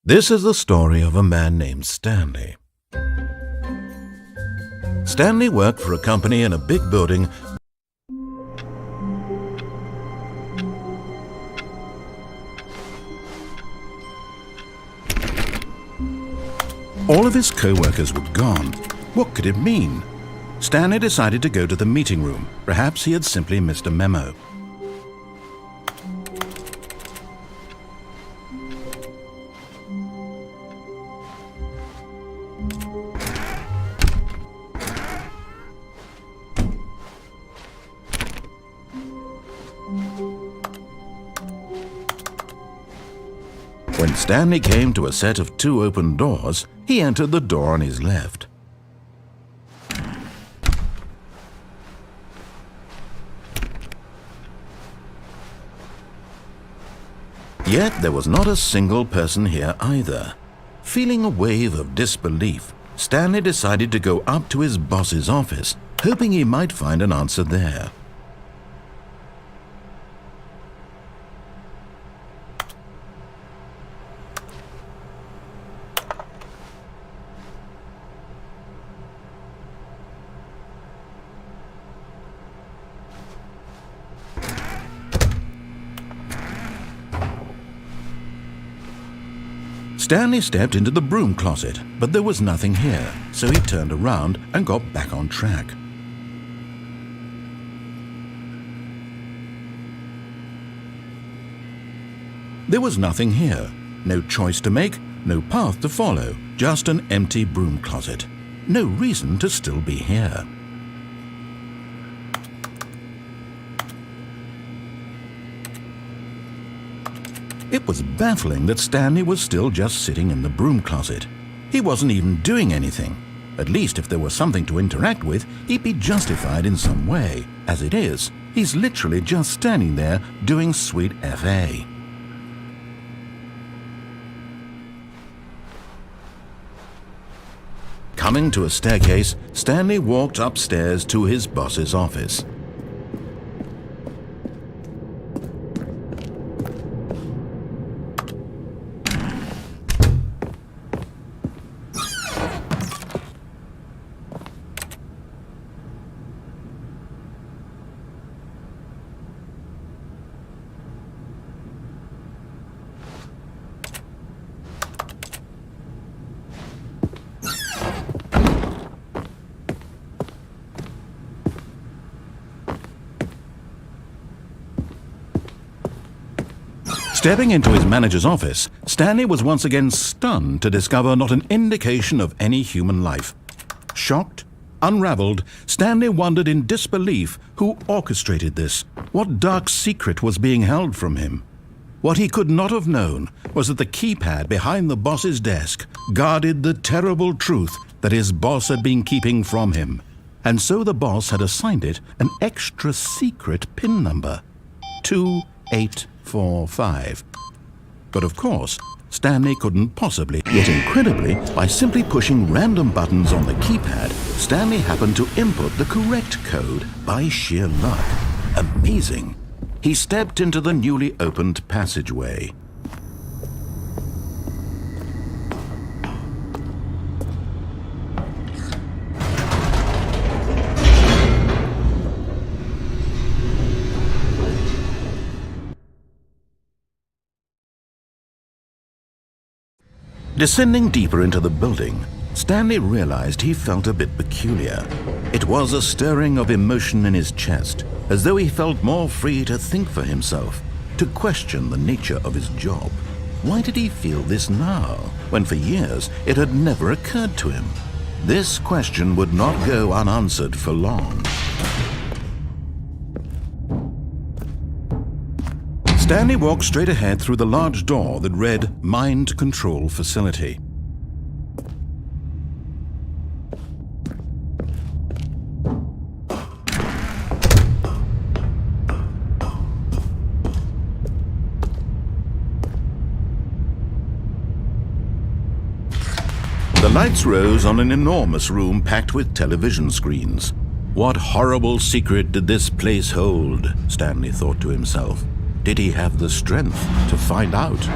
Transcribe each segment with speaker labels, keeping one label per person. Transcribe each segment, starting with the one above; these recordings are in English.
Speaker 1: This is the story of a man named Stanley. Stanley worked for a company in a big building. All of his co-workers were gone. What could it mean? Stanley decided to go to the meeting room. Perhaps he had simply missed a memo. When Stanley came to a set of 2 open doors, he entered the door on his left. Yet there was not a single person here either. Feeling a wave of disbelief, Stanley decided to go up to his boss's office, hoping he might find an answer there. Stanley stepped into the broom closet, but there was nothing here, so he turned around and got back on track. There was nothing here, no choice to make, no path to follow, just an empty broom closet. No reason to still be here. It was baffling that Stanley was still just sitting in the broom closet. He wasn't even doing anything. At least if there was something to interact with, he'd be justified in some way. As it is, he's literally just standing there doing sweet FA. Coming to a staircase, Stanley walked upstairs to his boss's office. Stepping into his manager's office, Stanley was once again stunned to discover not an indication of any human life. Shocked, unraveled, Stanley wondered in disbelief who orchestrated this. What dark secret was being held from him? What he could not have known was that the keypad behind the boss's desk guarded the terrible truth that his boss had been keeping from him. And so the boss had assigned it an extra secret PIN number, 2845. But of course, Stanley couldn't possibly. Yet incredibly, by simply pushing random buttons on the keypad, Stanley happened to input the correct code by sheer luck. Amazing. He stepped into the newly opened passageway. Descending deeper into the building, Stanley realized he felt a bit peculiar. It was a stirring of emotion in his chest, as though he felt more free to think for himself, to question the nature of his job. Why did he feel this now, when for years it had never occurred to him? This question would not go unanswered for long. Stanley walked straight ahead through the large door that read Mind Control Facility. The lights rose on an enormous room packed with television screens. What horrible secret did this place hold? Stanley thought to himself. Did he have the strength to find out?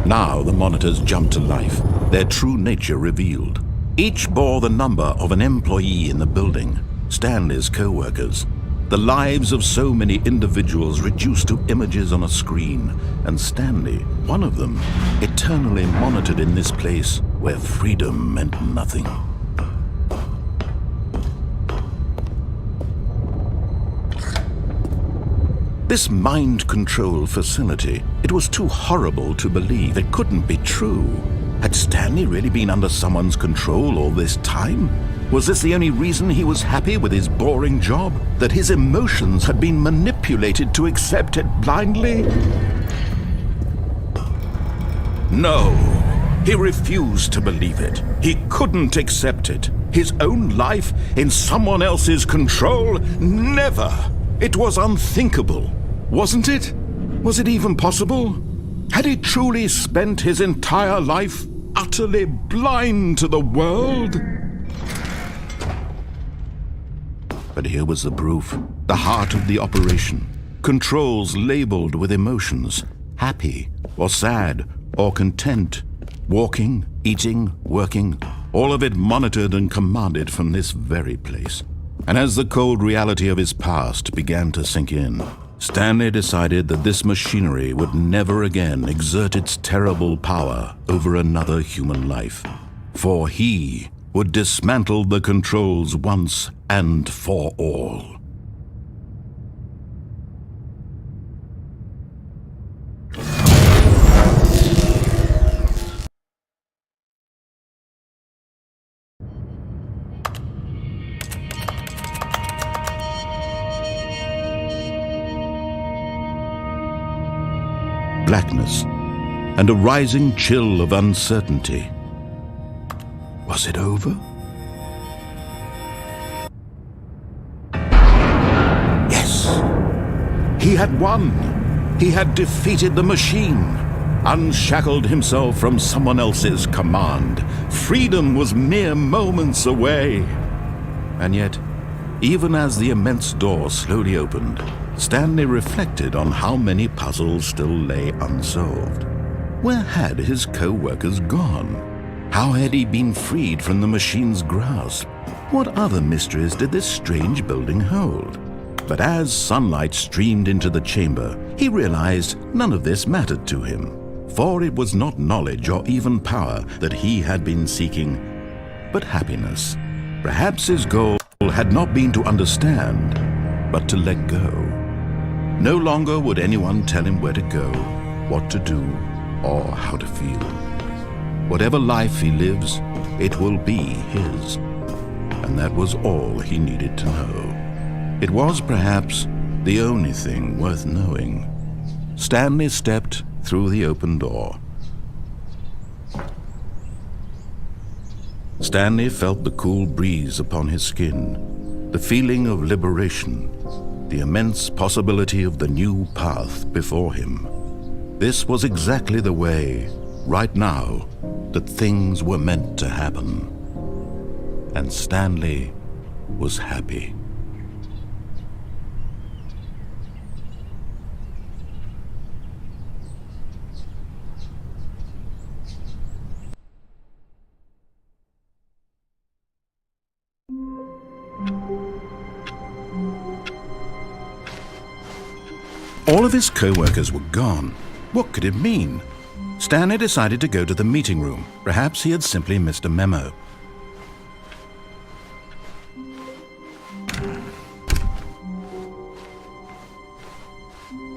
Speaker 1: Now the monitors jumped to life, their true nature revealed. Each bore the number of an employee in the building, Stanley's co-workers. The lives of so many individuals reduced to images on a screen, and Stanley, one of them, eternally monitored in this place where freedom meant nothing. This mind control facility, it was too horrible to believe. It couldn't be true. Had Stanley really been under someone's control all this time? Was this the only reason he was happy with his boring job? That his emotions had been manipulated to accept it blindly? No, he refused to believe it. He couldn't accept it. His own life in someone else's control? Never! It was unthinkable, wasn't it? Was it even possible? Had he truly spent his entire life utterly blind to the world? But here was the proof, the heart of the operation. Controls labeled with emotions, happy or sad or content, walking, eating, working, all of it monitored and commanded from this very place. And as the cold reality of his past began to sink in, Stanley decided that this machinery would never again exert its terrible power over another human life. For he would dismantle the controls once and for all. Blackness and a rising chill of uncertainty. Was it over? Yes! He had won! He had defeated the machine, unshackled himself from someone else's command. Freedom was mere moments away. And yet, even as the immense door slowly opened, Stanley reflected on how many puzzles still lay unsolved. Where had his co-workers gone? How had he been freed from the machine's grasp? What other mysteries did this strange building hold? But as sunlight streamed into the chamber, he realized none of this mattered to him, for it was not knowledge or even power that he had been seeking, but happiness. Perhaps his goal had not been to understand, but to let go. No longer would anyone tell him where to go, what to do, or how to feel. Whatever life he lives, it will be his. And that was all he needed to know. It was perhaps the only thing worth knowing. Stanley stepped through the open door. Stanley felt the cool breeze upon his skin, the feeling of liberation, the immense possibility of the new path before him. This was exactly the way, right now, that things were meant to happen. And Stanley was happy. All of his co-workers were gone. What could it mean? Stanley decided to go to the meeting room. Perhaps he had simply missed a memo.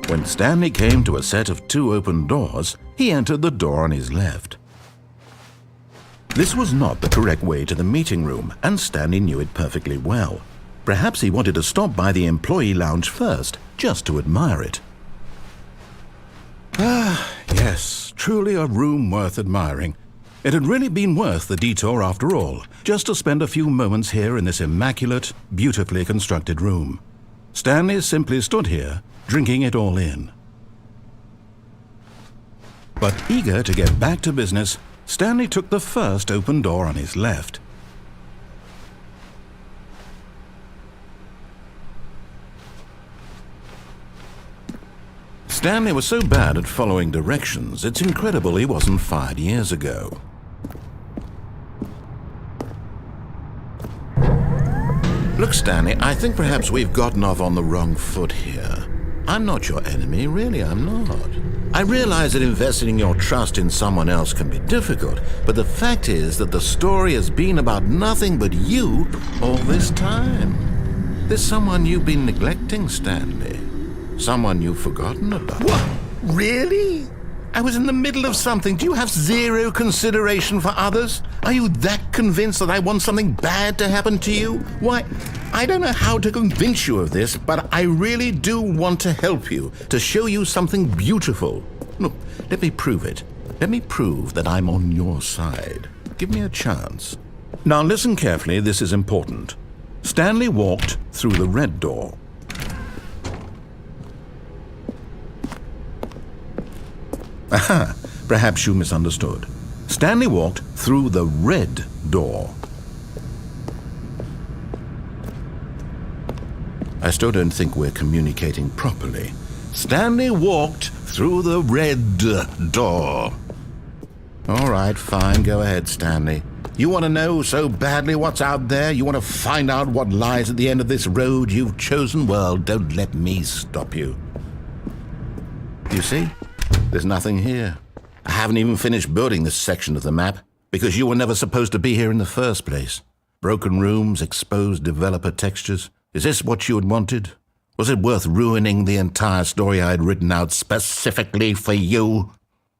Speaker 1: When Stanley came to a set of 2 open doors, he entered the door on his left. This was not the correct way to the meeting room, and Stanley knew it perfectly well. Perhaps he wanted to stop by the employee lounge first, just to admire it. Ah, yes, truly a room worth admiring. It had really been worth the detour after all, just to spend a few moments here in this immaculate, beautifully constructed room. Stanley simply stood here, drinking it all in. But eager to get back to business, Stanley took the first open door on his left. Stanley was so bad at following directions, it's incredible he wasn't fired years ago. Look, Stanley, I think perhaps we've gotten off on the wrong foot here. I'm not your enemy, really, I'm not. I realize that investing your trust in someone else can be difficult, but the fact is that the story has been about nothing but you all this time. There's someone you've been neglecting, Stanley. Someone you've forgotten about.
Speaker 2: What? Really?
Speaker 1: I was in the middle of something. Do you have zero consideration for others? Are you that convinced that I want something bad to happen to you? Why, I don't know how to convince you of this, but I really do want to help you, to show you something beautiful. Look, let me prove it. Let me prove that I'm on your side. Give me a chance. Now listen carefully, this is important. Stanley walked through the red door. Aha, perhaps you misunderstood. Stanley walked through the red door. I still don't think we're communicating properly. Stanley walked through the red door. All right, fine, go ahead, Stanley. You want to know so badly what's out there? You want to find out what lies at the end of this road you've chosen? Well, don't let me stop you. You see? There's nothing here. I haven't even finished building this section of the map, because you were never supposed to be here in the first place. Broken rooms, exposed developer textures. Is this what you had wanted? Was it worth ruining the entire story I had written out specifically for you?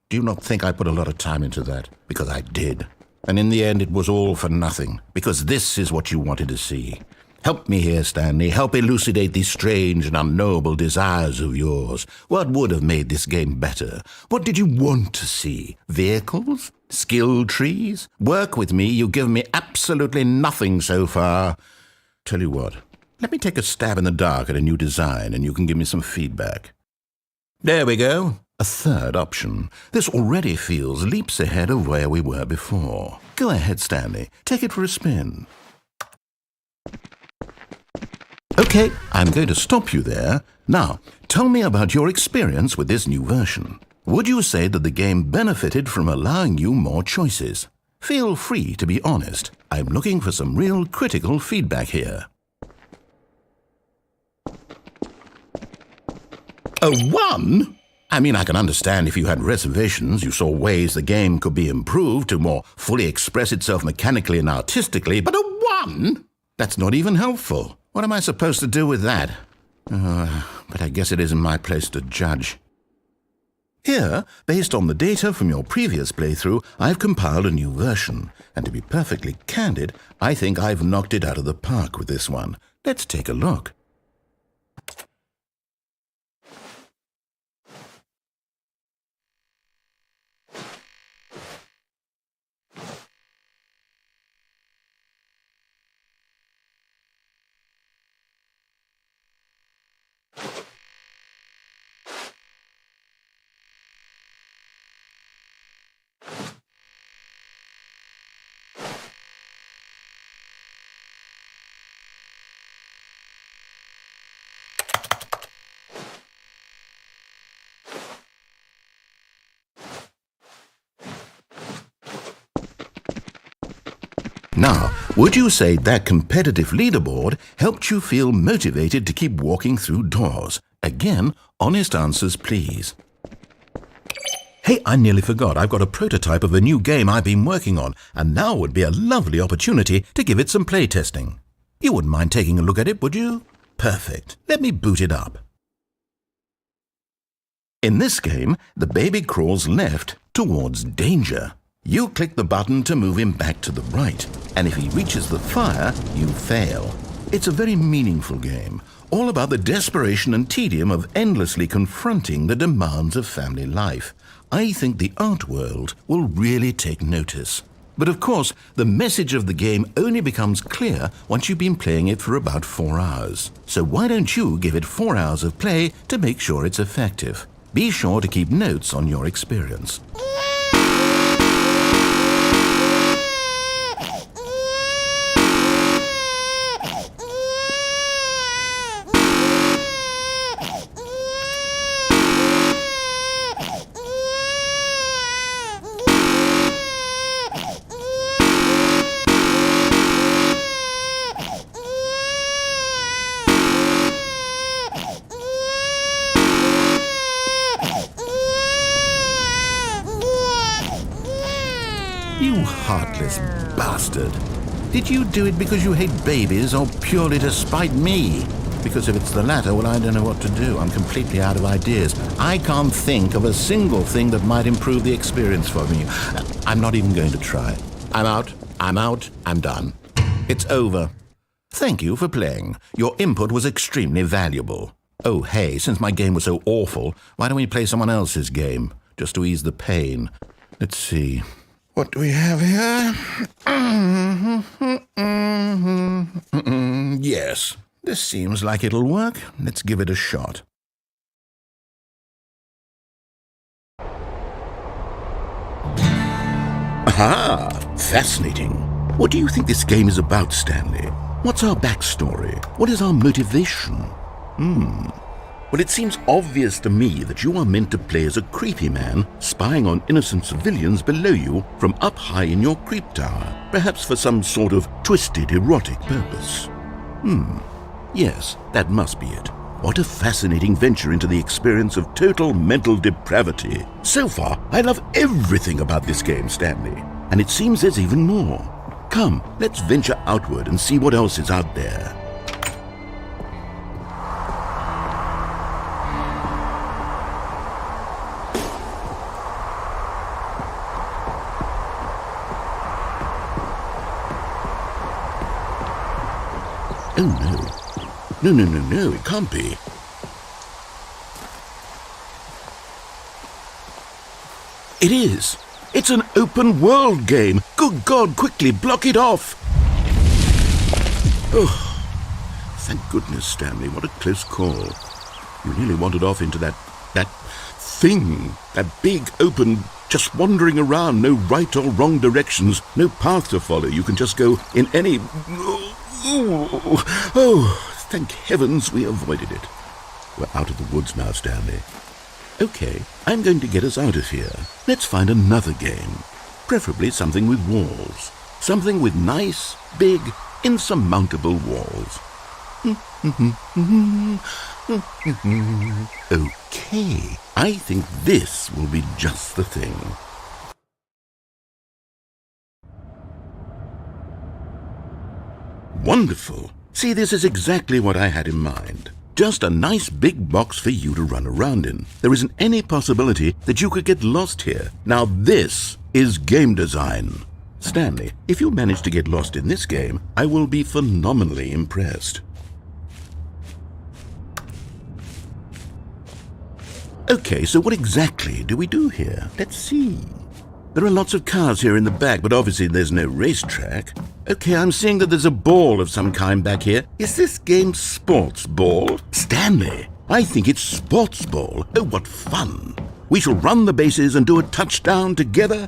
Speaker 1: Do you not think I put a lot of time into that? Because I did. And in the end, it was all for nothing, because this is what you wanted to see. Help me here, Stanley. Help elucidate these strange and unknowable desires of yours. What would have made this game better? What did you want to see? Vehicles? Skill trees? Work with me. You've given me absolutely nothing so far. Tell you what, let me take a stab in the dark at a new design and you can give me some feedback. There we go. A third option. This already feels leaps ahead of where we were before. Go ahead, Stanley. Take it for a spin. Okay, I'm going to stop you there. Now, tell me about your experience with this new version. Would you say that the game benefited from allowing you more choices? Feel free to be honest. I'm looking for some real critical feedback here. A 1? I mean, I can understand if you had reservations, you saw ways the game could be improved to more fully express itself mechanically and artistically, but a 1? That's not even helpful. What am I supposed to do with that? But I guess it isn't my place to judge. Here, based on the data from your previous playthrough, I've compiled a new version. And to be perfectly candid, I think I've knocked it out of the park with this one. Let's take a look. Now, would you say that competitive leaderboard helped you feel motivated to keep walking through doors? Again, honest answers, please. Hey, I nearly forgot. I've got a prototype of a new game I've been working on, and now would be a lovely opportunity to give it some playtesting. You wouldn't mind taking a look at it, would you? Perfect. Let me boot it up. In this game, the baby crawls left towards danger. You click the button to move him back to the right, and if he reaches the fire, you fail. It's a very meaningful game, all about the desperation and tedium of endlessly confronting the demands of family life. I think the art world will really take notice. But of course, the message of the game only becomes clear once you've been playing it for about 4 hours. So why don't you give it 4 hours of play to make sure it's effective? Be sure to keep notes on your experience. heartless bastard. Did you do it because you hate babies or purely to spite me? Because if it's the latter, well, I don't know what to do. I'm completely out of ideas. I can't think of a single thing that might improve the experience for me. I'm not even going to try. I'm out. I'm done. It's over. Thank you for playing. Your input was extremely valuable. Oh, hey, since my game was so awful, why don't we play someone else's game, just to ease the pain? Let's see. What do we have here? Yes, this seems like it'll work. Let's give it a shot. Aha! Fascinating. What do you think this game is about, Stanley? What's our backstory? What is our motivation? Well, it seems obvious to me that you are meant to play as a creepy man spying on innocent civilians below you from up high in your creep tower, perhaps for some sort of twisted erotic purpose. Yes, that must be it. What a fascinating venture into the experience of total mental depravity. So far, I love everything about this game, Stanley. And it seems there's even more. Come, let's venture outward and see what else is out there. Oh, no. No, it can't be. It is. It's an open world game. Good God, quickly block it off. Oh, thank goodness, Stanley. What a close call. You nearly wandered off into that thing. That big, open, just wandering around. No right or wrong directions. No path to follow. You can just go in any... Oh, thank heavens we avoided it. We're out of the woods now, Stanley. Okay, I'm going to get us out of here. Let's find another game. Preferably something with walls. Something with nice, big, insurmountable walls. Okay, I think this will be just the thing. Wonderful. See, this is exactly what I had in mind. Just a nice big box for you to run around in. There isn't any possibility that you could get lost here. Now this is game design. Stanley, if you manage to get lost in this game, I will be phenomenally impressed. Okay, so what exactly do we do here? Let's see. There are lots of cars here in the back, but obviously there's no racetrack. Okay, I'm seeing that there's a ball of some kind back here. Is this game sports ball? Stanley, I think it's sports ball. Oh, what fun. We shall run the bases and do a touchdown together.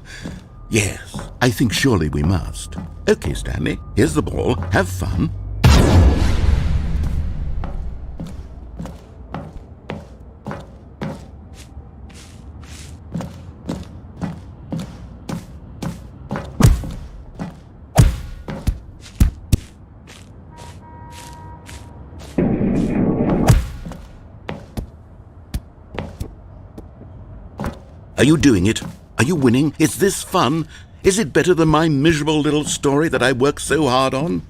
Speaker 1: Yes, I think surely we must. Okay, Stanley, here's the ball. Have fun. Are you doing it? Are you winning? Is this fun? Is it better than my miserable little story that I worked so hard on?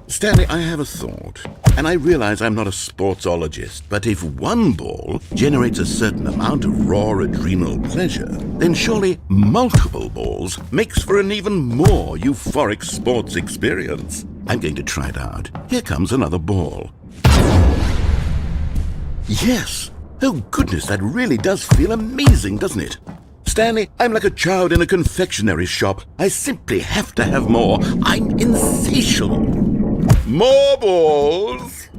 Speaker 1: Stanley, I have a thought, and I realize I'm not a sportsologist, but if one ball generates a certain amount of raw adrenal pleasure, then surely multiple balls makes for an even more euphoric sports experience. I'm going to try it out. Here comes another ball. Yes! Oh goodness, that really does feel amazing, doesn't it? Stanley, I'm like a child in a confectionery shop. I simply have to have more. I'm insatiable. More balls!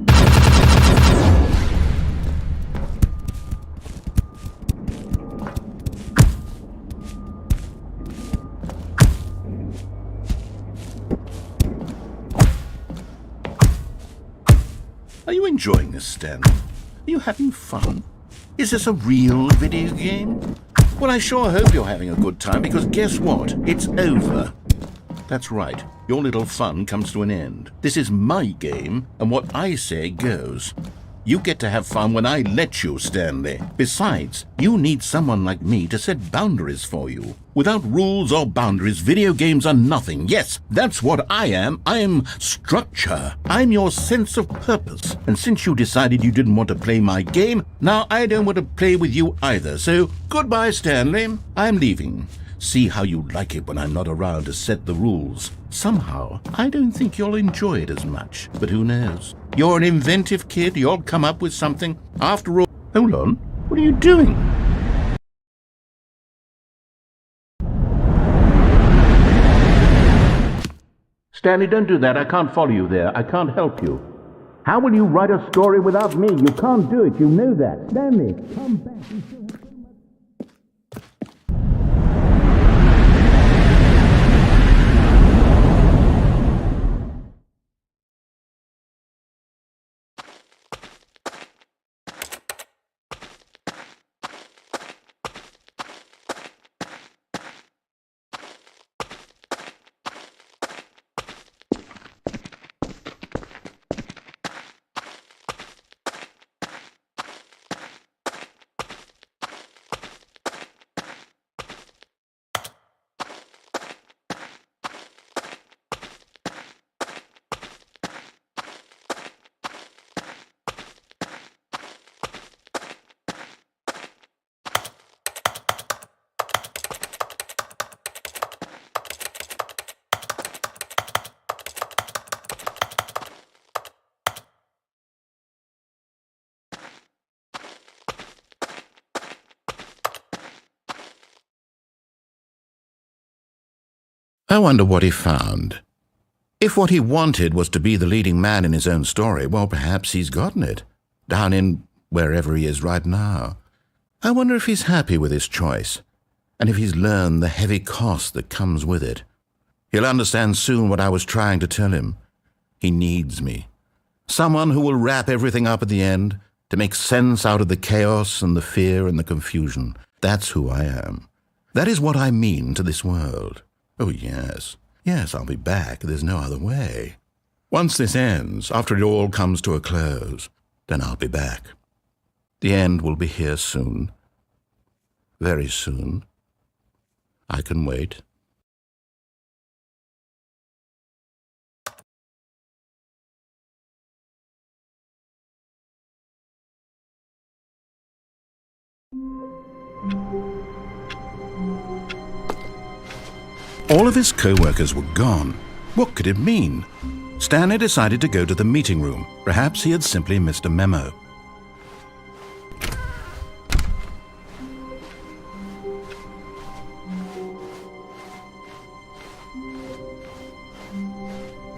Speaker 1: Are you enjoying this, Stanley? Are you having fun? Is this a real video game? Well, I sure hope you're having a good time, because guess what? It's over. That's right. Your little fun comes to an end. This is my game, and what I say goes. You get to have fun when I let you, Stanley. Besides, you need someone like me to set boundaries for you. Without rules or boundaries, video games are nothing. Yes, that's what I am. I am structure. I'm your sense of purpose. And since you decided you didn't want to play my game, now I don't want to play with you either. So, goodbye, Stanley. I'm leaving. See how you like it when I'm not around to set the rules. Somehow, I don't think you'll enjoy it as much. But who knows? You're an inventive kid. You'll come up with something. After all... Hold on. What are you doing? Stanley, don't do that. I can't follow you there. I can't help you. How will you write a story without me? You can't do it. You know that. Stanley, come back. I wonder what he found. If what he wanted was to be the leading man in his own story, well, perhaps he's gotten it, down in wherever he is right now. I wonder if he's happy with his choice, and if he's learned the heavy cost that comes with it. He'll understand soon what I was trying to tell him. He needs me. Someone who will wrap everything up at the end, to make sense out of the chaos and the fear and the confusion. That's who I am. That is what I mean to this world. Oh, yes. Yes, I'll be back. There's no other way. Once this ends, after it all comes to a close, then I'll be back. The end will be here soon. Very soon. I can wait. All of his co-workers were gone. What could it mean? Stanley decided to go to the meeting room. Perhaps he had simply missed a memo.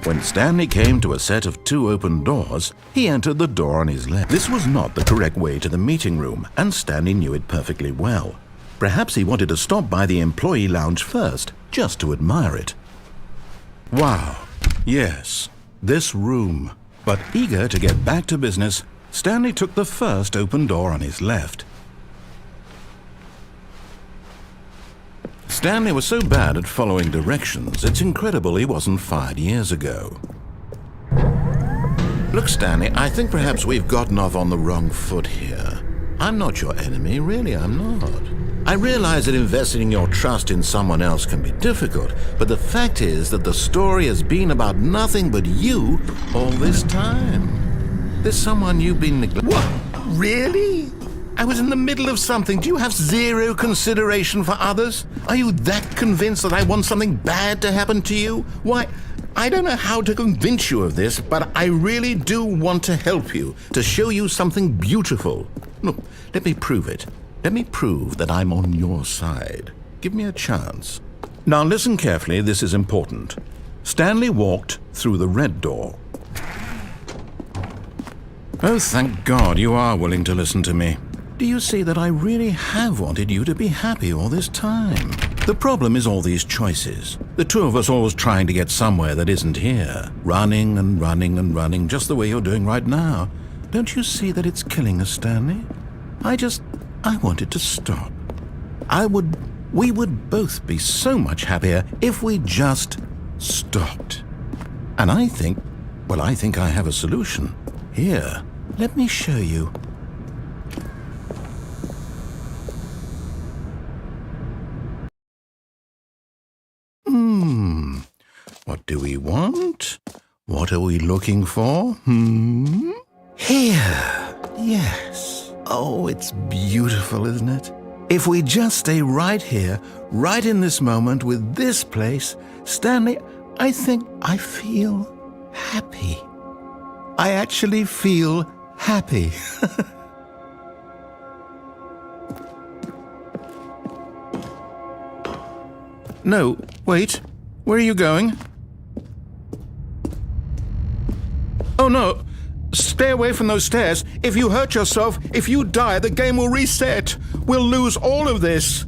Speaker 1: When Stanley came to a set of 2 open doors, he entered the door on his left. This was not the correct way to the meeting room, and Stanley knew it perfectly well. Perhaps he wanted to stop by the employee lounge first, just to admire it. Wow, yes, this room. But eager to get back to business, Stanley took the first open door on his left. Stanley was so bad at following directions, it's incredible he wasn't fired years ago. Look, Stanley, I think perhaps we've gotten off on the wrong foot here. I'm not your enemy, really, I'm not. I realize that investing your trust in someone else can be difficult, but the fact is that the story has been about nothing but you all this time. There's someone you've been neglecting. What? Really? I was in the middle of something. Do you have zero consideration for others? Are you that convinced that I want something bad to happen to you? Why, I don't know how to convince you of this, but I really do want to help you, to show you something beautiful. Look, let me prove it. Let me prove that I'm on your side. Give me a chance. Now listen carefully, this is important. Stanley walked through the red door. Oh, thank God you are willing to listen to me. Do you see that I really have wanted you to be happy all this time? The problem is all these choices. The two of us always trying to get somewhere that isn't here. Running and running and running, just the way you're doing right now. Don't you see that it's killing us, Stanley? I wanted to stop. We would both be so much happier if we just stopped. And I think I have a solution. Here, Let me show you. What do we want? What are we looking for? Here. Yes. Oh, it's beautiful, isn't it? If we just stay right here, right in this moment with this place, Stanley, I think I feel happy. I actually feel happy. No, wait. Where are you going? Oh, no. Stay away from those stairs. If you hurt yourself, if you die, the game will reset. We'll lose all of this.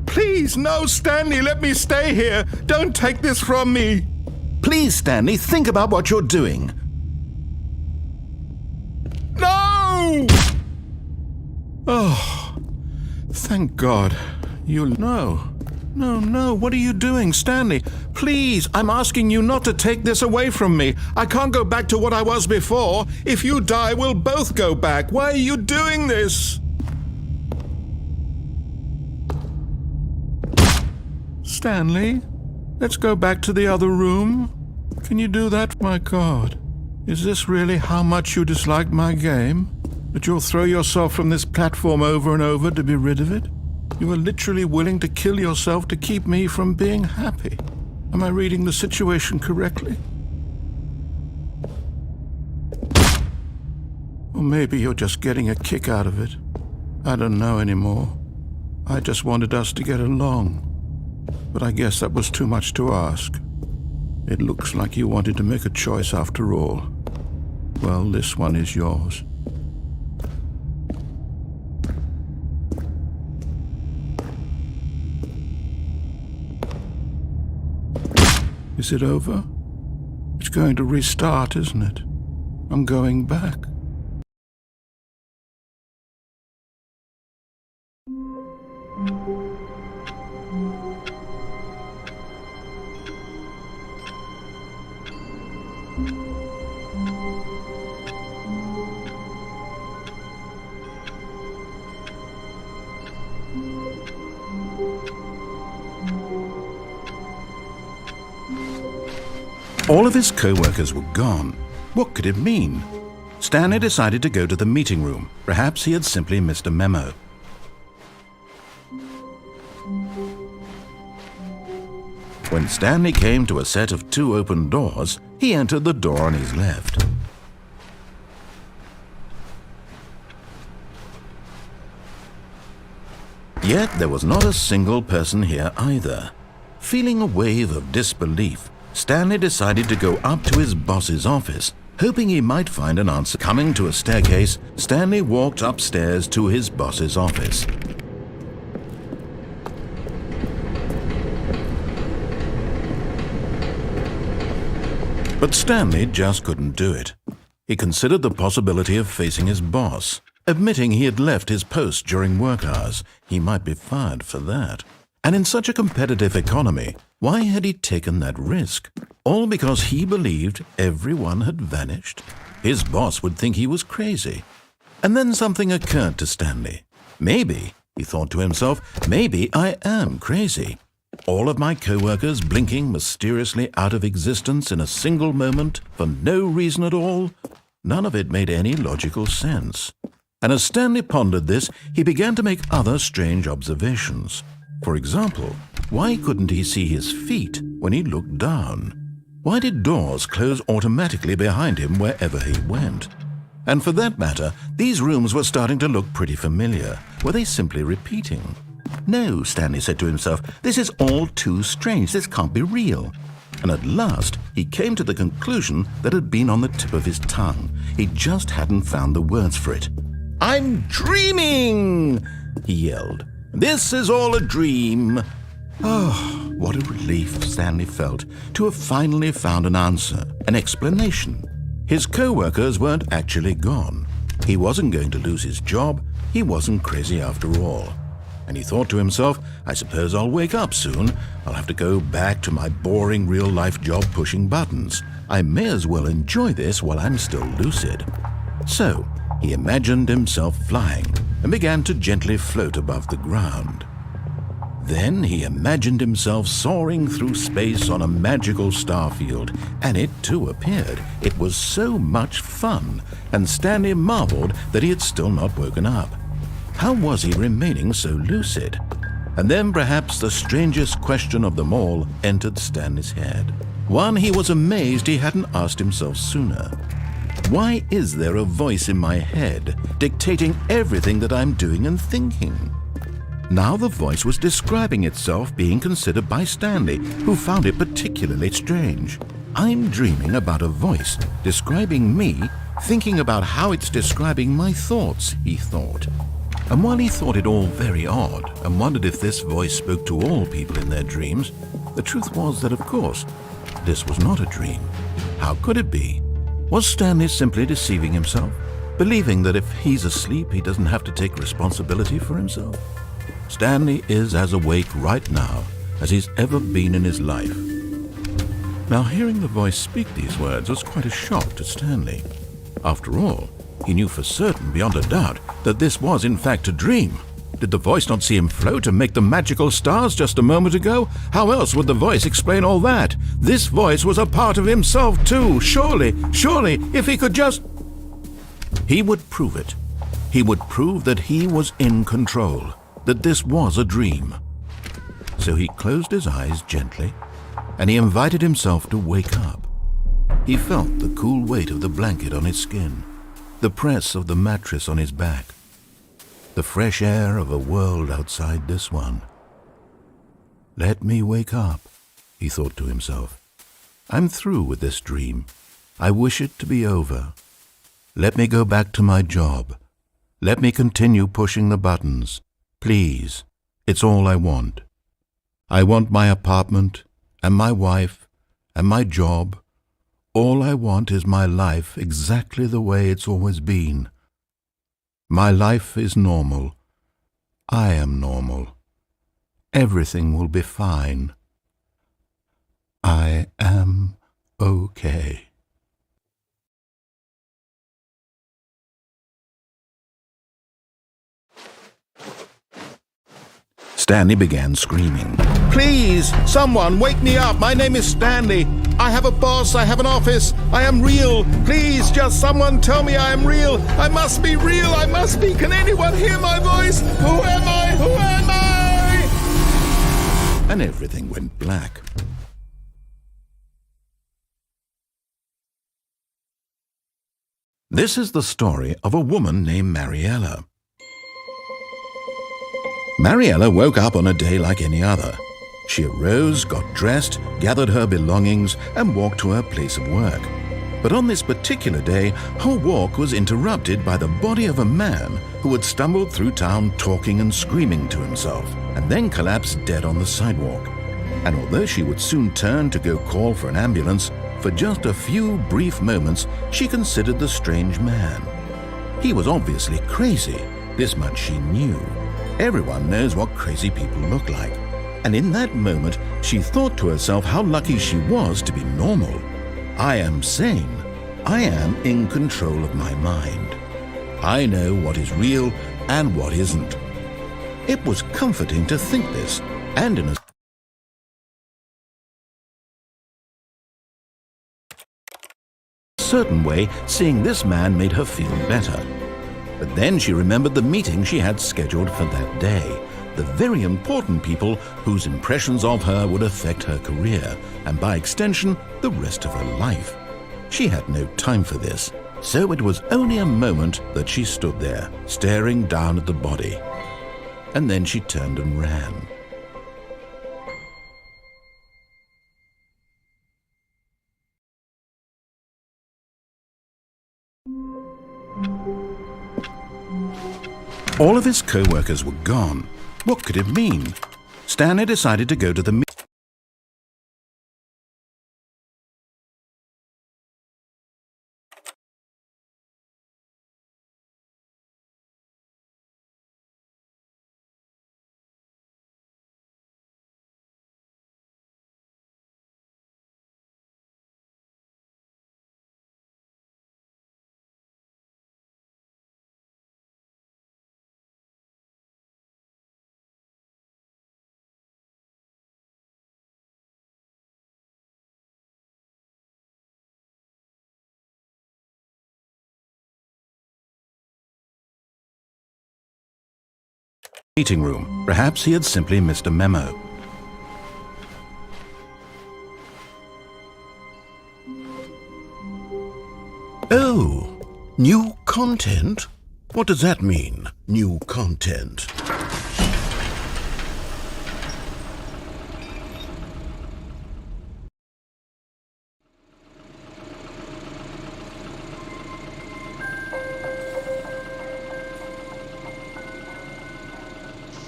Speaker 1: Please, no, Stanley, let me stay here. Don't take this from me. Please, Stanley, think about what you're doing. No! Oh, thank God. No, what are you doing, Stanley? Please, I'm asking you not to take this away from me. I can't go back to what I was before. If you die, we'll both go back. Why are you doing this? Stanley, let's go back to the other room. Can you do that? My God, is this really how much you dislike my game? That you'll throw yourself from this platform over and over to be rid of it? You are literally willing to kill yourself to keep me from being happy. Am I reading the situation correctly? Or maybe you're just getting a kick out of it. I don't know anymore. I just wanted us to get along. But I guess that was too much to ask. It looks like you wanted to make a choice after all. Well, this one is yours. Is it over? It's going to restart, isn't it? I'm going back. All of his co-workers were gone. What could it mean? Stanley decided to go to the meeting room. Perhaps he had simply missed a memo. When Stanley came to a set of 2 open doors, he entered the door on his left. Yet there was not a single person here either. Feeling a wave of disbelief, Stanley decided to go up to his boss's office, hoping he might find an answer. Coming to a staircase, Stanley walked upstairs to his boss's office. But Stanley just couldn't do it. He considered the possibility of facing his boss. Admitting he had left his post during work hours, he might be fired for that. And in such a competitive economy, why had he taken that risk? All because he believed everyone had vanished? His boss would think he was crazy. And then something occurred to Stanley. Maybe, he thought to himself, maybe I am crazy. All of my co-workers blinking mysteriously out of existence in a single moment for no reason at all? None of it made any logical sense. And as Stanley pondered this, he began to make other strange observations. For example, why couldn't he see his feet when he looked down? Why did doors close automatically behind him wherever he went? And for that matter, these rooms were starting to look pretty familiar. Were they simply repeating? No, Stanley said to himself, this is all too strange. This can't be real. And at last, he came to the conclusion that had been on the tip of his tongue. He just hadn't found the words for it. "I'm dreaming!" he yelled. "This is all a dream." Oh, what a relief Stanley felt to have finally found an answer, an explanation. His co-workers weren't actually gone. He wasn't going to lose his job. He wasn't crazy after all. And he thought to himself, I suppose I'll wake up soon. I'll have to go back to my boring real-life job pushing buttons. I may as well enjoy this while I'm still lucid. So he imagined himself flying and began to gently float above the ground. Then he imagined himself soaring through space on a magical starfield, and it too appeared. It was so much fun, and Stanley marveled that he had still not woken up. How was he remaining so lucid? And then perhaps the strangest question of them all entered Stanley's head. One he was amazed he hadn't asked himself sooner. Why is there a voice in my head dictating everything that I'm doing and thinking? Now the voice was describing itself being considered by Stanley, who found it particularly strange. I'm dreaming about a voice describing me, thinking about how it's describing my thoughts, he thought. And while he thought it all very odd and wondered if this voice spoke to all people in their dreams, the truth was that, of course, this was not a dream. How could it be? Was Stanley simply deceiving himself, believing that if he's asleep, he doesn't have to take responsibility for himself? Stanley is as awake right now as he's ever been in his life. Now, hearing the voice speak these words was quite a shock to Stanley. After all, he knew for certain, beyond a doubt, that this was in fact a dream. Did the voice not see him float and make the magical stars just a moment ago? How else would the voice explain all that? This voice was a part of himself too. Surely, if he could just... He would prove it. He would prove that he was in control, that this was a dream. So he closed his eyes gently, and he invited himself to wake up. He felt the cool weight of the blanket on his skin, the press of the mattress on his back, the fresh air of a world outside this one. Let me wake up, he thought to himself. I'm through with this dream. I wish it to be over. Let me go back to my job. Let me continue pushing the buttons. Please, it's all I want. I want my apartment and my wife and my job. All I want is my life exactly the way it's always been. My life is normal. I am normal. Everything will be fine. I am okay. Stanley began screaming. Please, someone, wake me up. My name is Stanley. I have a boss. I have an office. I am real. Please, just someone tell me I am real. I must be real. I must be. Can anyone hear my voice? Who am I? Who am I? And everything went black. This is the story of a woman named Mariella. Mariella woke up on a day like any other. She arose, got dressed, gathered her belongings, and walked to her place of work. But on this particular day, her walk was interrupted by the body of a man who had stumbled through town talking and screaming to himself, and then collapsed dead on the sidewalk. And although she would soon turn to go call for an ambulance, for just a few brief moments she considered the strange man. He was obviously crazy, this much she knew. Everyone knows what crazy people look like. And in that moment, she thought to herself how lucky she was to be normal. I am sane. I am in control of my mind. I know what is real and what isn't. It was comforting to think this, and in a certain way, seeing this man made her feel better. But then she remembered the meeting she had scheduled for that day, the very important people whose impressions of her would affect her career, and by extension, the rest of her life. She had no time for this, so it was only a moment that she stood there, staring down at the body. And then she turned and ran. All of his co-workers were gone. What could it mean? Stanley decided to go to the meeting. meeting room. Perhaps he had simply missed a memo.
Speaker 2: Oh, new content? What does that mean, new content?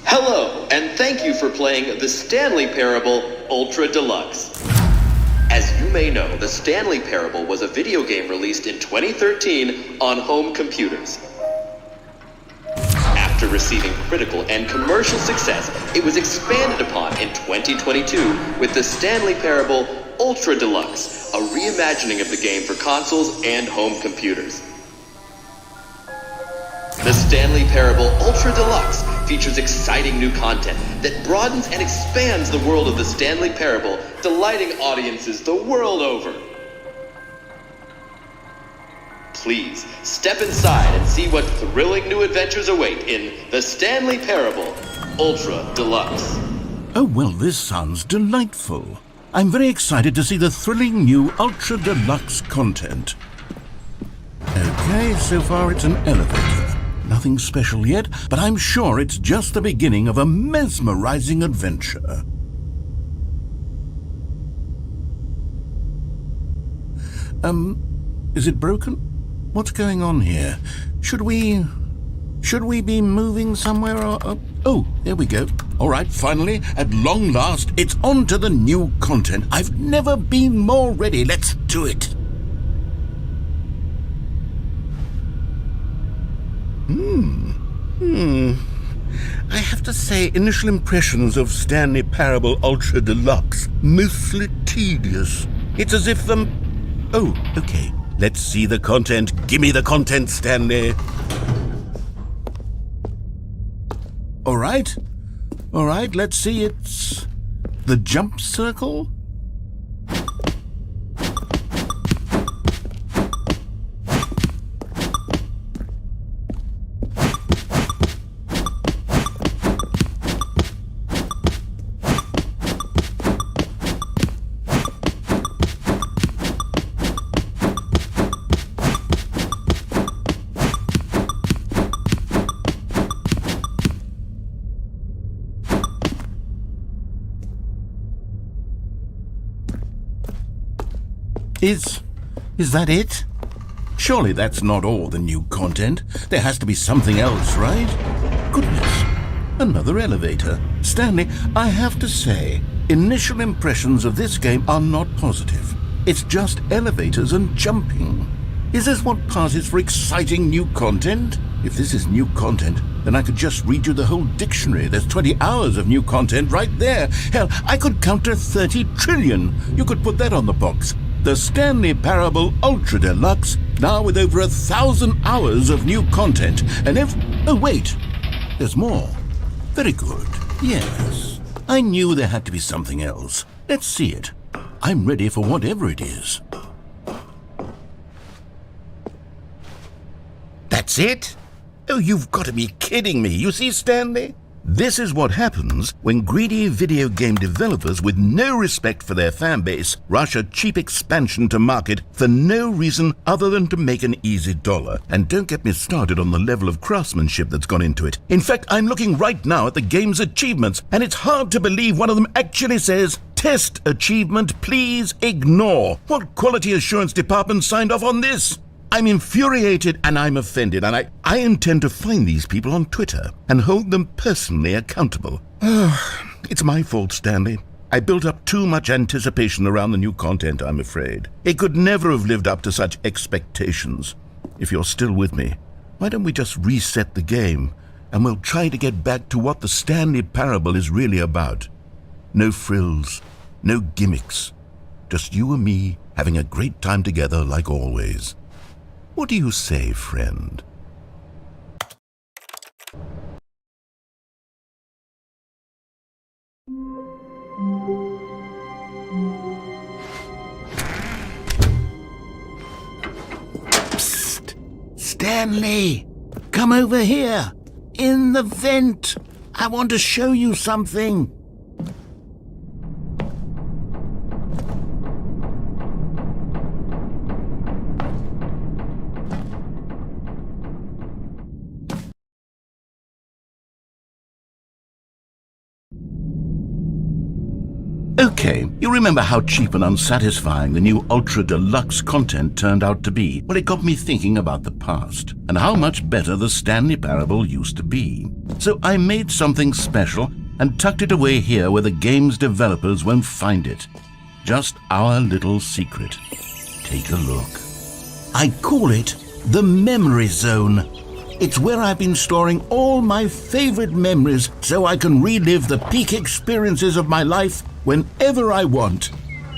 Speaker 3: Hello, and thank you for playing the Stanley Parable Ultra Deluxe. As you may know, the Stanley Parable was a video game released in 2013 on home computers. After receiving critical and commercial success, it was expanded upon in 2022 with the Stanley Parable Ultra Deluxe, a reimagining of the game for consoles and home computers. The Stanley Parable Ultra Deluxe features exciting new content that broadens and expands the world of the Stanley Parable, delighting audiences the world over. Please step inside and see what thrilling new adventures await in the Stanley Parable Ultra Deluxe.
Speaker 1: Oh, well, this sounds delightful. I'm very excited to see the thrilling new Ultra Deluxe content. Okay, so far it's an elevator. Nothing special yet, but I'm sure it's just the beginning of a mesmerizing adventure. Is it broken? What's going on here? Should we be moving somewhere or... Oh, there we go. All right, finally, at long last, it's on to the new content. I've never been more ready. Let's do it. I have to say, initial impressions of Stanley Parable Ultra Deluxe, mostly tedious. It's as if Oh, okay. Let's see the content. Gimme the content, Stanley. All right, let's see. It's the jump circle. Is that it? Surely that's not all the new content. There has to be something else, right? Goodness, another elevator. Stanley, I have to say, initial impressions of this game are not positive. It's just elevators and jumping. Is this what passes for exciting new content? If this is new content, then I could just read you the whole dictionary. There's 20 hours of new content right there. Hell, I could count to 30 trillion. You could put that on the box. The Stanley Parable Ultra Deluxe, now with over 1,000 hours of new content. And oh wait, there's more. Very good. Yes, I knew there had to be something else. Let's see it. I'm ready for whatever it is. That's it? Oh, you've got to be kidding me. You see, Stanley? This is what happens when greedy video game developers with no respect for their fan base rush a cheap expansion to market for no reason other than to make an easy dollar. And don't get me started on the level of craftsmanship that's gone into it. In fact, I'm looking right now at the game's achievements, and it's hard to believe one of them actually says, "Test achievement, please ignore." What quality assurance department signed off on this? I'm infuriated and I'm offended, and I intend to find these people on Twitter and hold them personally accountable. It's my fault, Stanley. I built up too much anticipation around the new content, I'm afraid. It could never have lived up to such expectations. If you're still with me, why don't we just reset the game and we'll try to get back to what the Stanley Parable is really about. No frills, no gimmicks. Just you and me having a great time together like always. What do you say, friend? Psst! Stanley! Come over here! In the vent!
Speaker 2: I want to show you something. Okay, you remember how cheap and unsatisfying the new Ultra Deluxe content turned out to be? Well, it got me thinking about the past and how much better the Stanley Parable used to be. So I made something special and tucked it away here where the game's developers won't find it. Just our little secret. Take a look. I call it the Memory Zone. It's where I've been storing all my favorite memories so I can relive the peak experiences of my life whenever I want.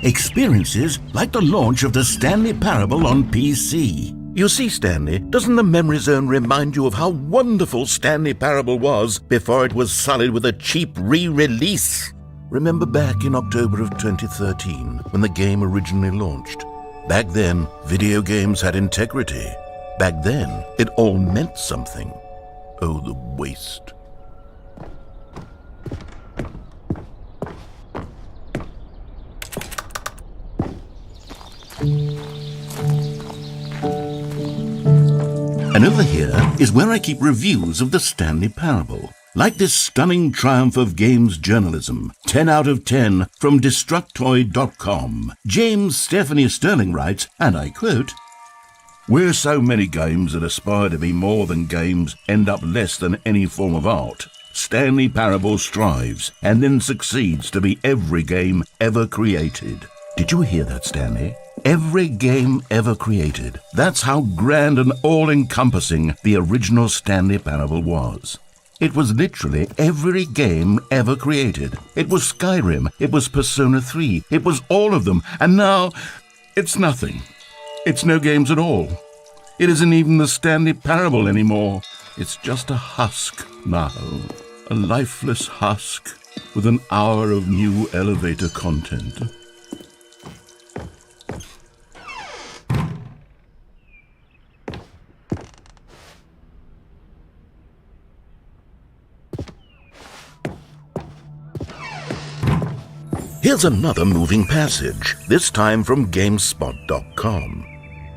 Speaker 2: Experiences like the launch of the Stanley Parable on PC. You see, Stanley, doesn't the Memory Zone remind you of how wonderful Stanley Parable was before it was sullied with a cheap re-release? Remember back in October of 2013 when the game originally launched? Back then, video games had integrity. Back then, it all meant something. Oh, the waste. And over here is where I keep reviews of the Stanley Parable. Like this stunning triumph of games journalism, 10 out of 10 from Destructoid.com. James Stephanie Sterling writes, and I quote, "Where so many games that aspire to be more than games end up less than any form of art, Stanley Parable strives and then succeeds to be every game ever created." Did you hear that, Stanley? Every game ever created. That's how grand and all-encompassing the original Stanley Parable was. It was literally every game ever created. It was Skyrim, it was Persona 3, it was all of them, and now it's nothing. It's no games at all. It isn't even the Stanley Parable anymore. It's just a husk now. A lifeless husk with an hour of new elevator content. Here's another moving passage, this time from GameSpot.com.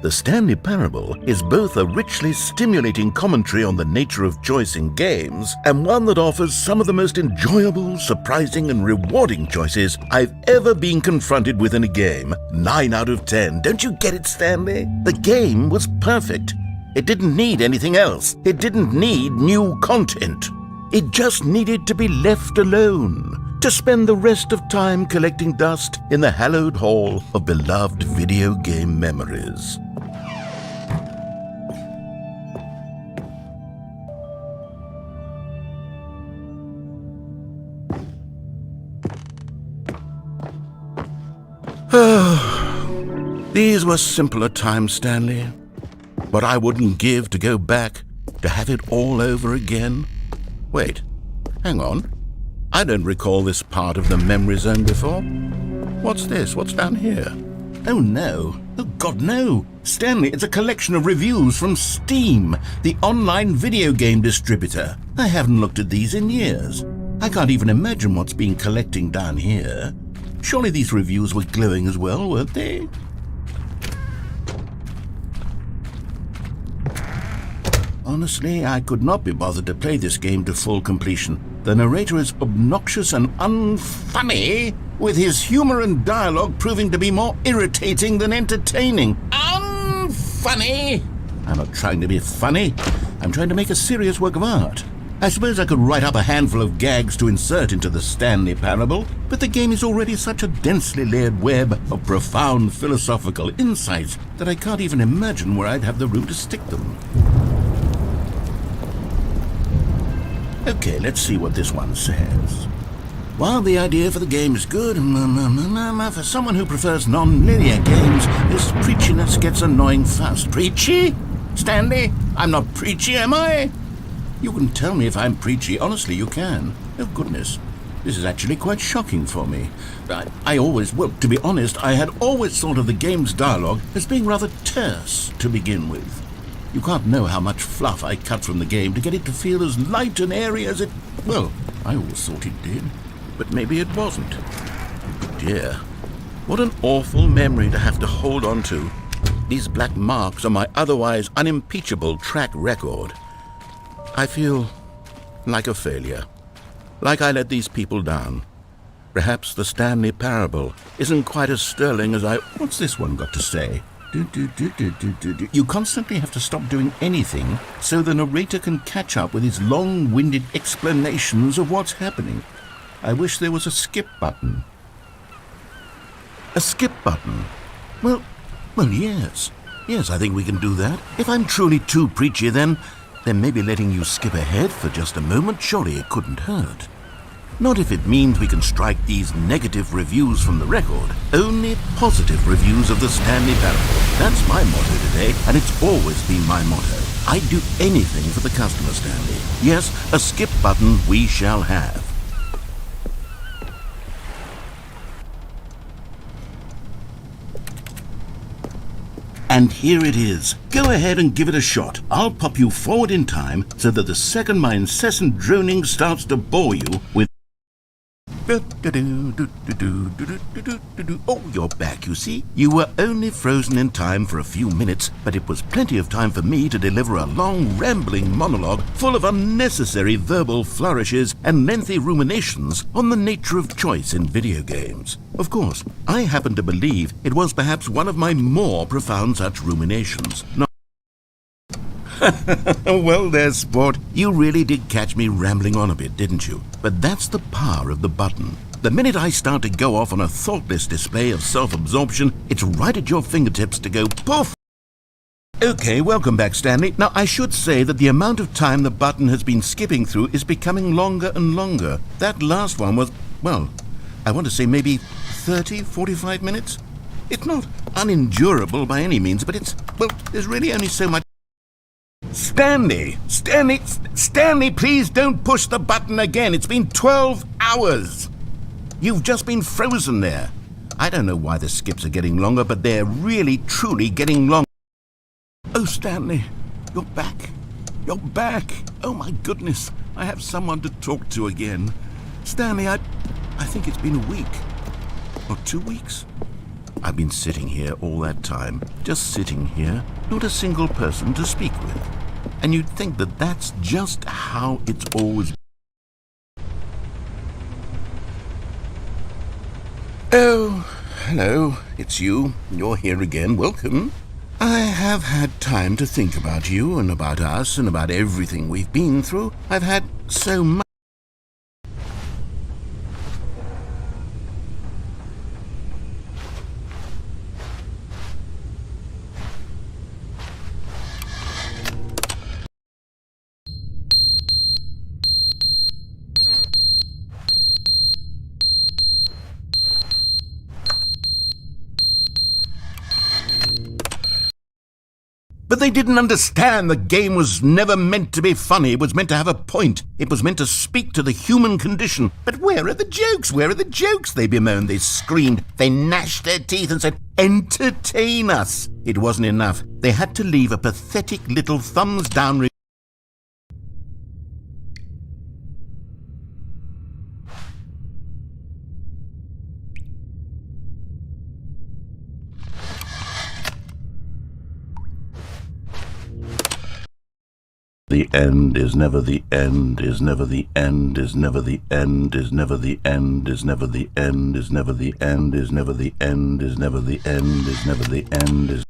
Speaker 2: The Stanley Parable is both a richly stimulating commentary on the nature of choice in games and one that offers some of the most enjoyable, surprising, and rewarding choices I've ever been confronted with in a game. 9 out of 10. Don't you get it, Stanley? The game was perfect. It didn't need anything else. It didn't need new content. It just needed to be left alone, to spend the rest of time collecting dust in the hallowed hall of beloved video game memories. These were simpler times, Stanley. What I wouldn't give to go back, to have it all over again. Wait, hang on. I don't recall this part of the Memory Zone before. What's this? What's down here? Oh no. Oh God, no. Stanley, it's a collection of reviews from Steam, the online video game distributor. I haven't looked at these in years. I can't even imagine what's been collecting down here. Surely these reviews were glowing as well, weren't they? Honestly, I could not be bothered to play this game to full completion. The narrator is obnoxious and unfunny, with his humor and dialogue proving to be more irritating than entertaining. Unfunny! I'm not trying to be funny. I'm trying to make a serious work of art. I suppose I could write up a handful of gags to insert into the Stanley Parable, but the game is already such a densely layered web of profound philosophical insights that I can't even imagine where I'd have the room to stick them. Okay, let's see what this one says. While the idea for the game is good, for someone who prefers non-linear games, this preachiness gets annoying fast. Preachy? Stanley? I'm not preachy, am I? You can tell me if I'm preachy. Honestly, you can. Oh, goodness. This is actually quite shocking for me. To be honest, I had always thought of the game's dialogue as being rather terse to begin with. You can't know how much fluff I cut from the game to get it to feel as light and airy as it Well, I always thought it did, but maybe it wasn't. Dear, what an awful memory to have to hold on to. These black marks on my otherwise unimpeachable track record. I feel like a failure, like I let these people down. Perhaps the Stanley Parable isn't quite as sterling as I... What's this one got to say? You constantly have to stop doing anything so the narrator can catch up with his long-winded explanations of what's happening. I wish there was a skip button. A skip button? Well, yes. Yes, I think we can do that. If I'm truly too preachy, then maybe letting you skip ahead for just a moment, surely it couldn't hurt. Not if it means we can strike these negative reviews from the record. Only positive reviews of the Stanley Parable. That's my motto today, and it's always been my motto. I'd do anything for the customer, Stanley. Yes, a skip button we shall have. And here it is. Go ahead and give it a shot. I'll pop you forward in time so that the second my incessant droning starts to bore you with... Oh, you're back, you see. You were only frozen in time for a few minutes, but it was plenty of time for me to deliver a long, rambling monologue full of unnecessary verbal flourishes and lengthy ruminations on the nature of choice in video games. Of course, I happen to believe it was perhaps one of my more profound such ruminations. Well there, sport. You really did catch me rambling on a bit, didn't you? But that's the power of the button. The minute I start to go off on a thoughtless display of self-absorption, it's right at your fingertips to go poof! Okay, welcome back, Stanley. Now, I should say that the amount of time the button has been skipping through is becoming longer and longer. That last one was, well, I want to say maybe 30, 45 minutes? It's not unendurable by any means, but there's really only so much... Stanley, please don't push the button again. It's been 12 hours. You've just been frozen there. I don't know why the skips are getting longer, but they're really, truly getting longer. Oh, Stanley, you're back. You're back. Oh, my goodness. I have someone to talk to again. Stanley, I think it's been a week. Or 2 weeks. I've been sitting here all that time. Just sitting here. Not a single person to speak with. And you'd think that that's just how it's always been. Oh, hello. It's you. You're here again. Welcome. I have had time to think about you and about us and about everything we've been through. I've had so much. But they didn't understand the game was never meant to be funny. It was meant to have a point. It was meant to speak to the human condition. But where are the jokes? Where are the jokes? They bemoaned, they screamed, they gnashed their teeth and said, entertain us. It wasn't enough. They had to leave a pathetic little thumbs down The end is never the end, is never the end, is never the end, is never the end, is never the end, is never the end, is never the end, is never the end, is never the end, is...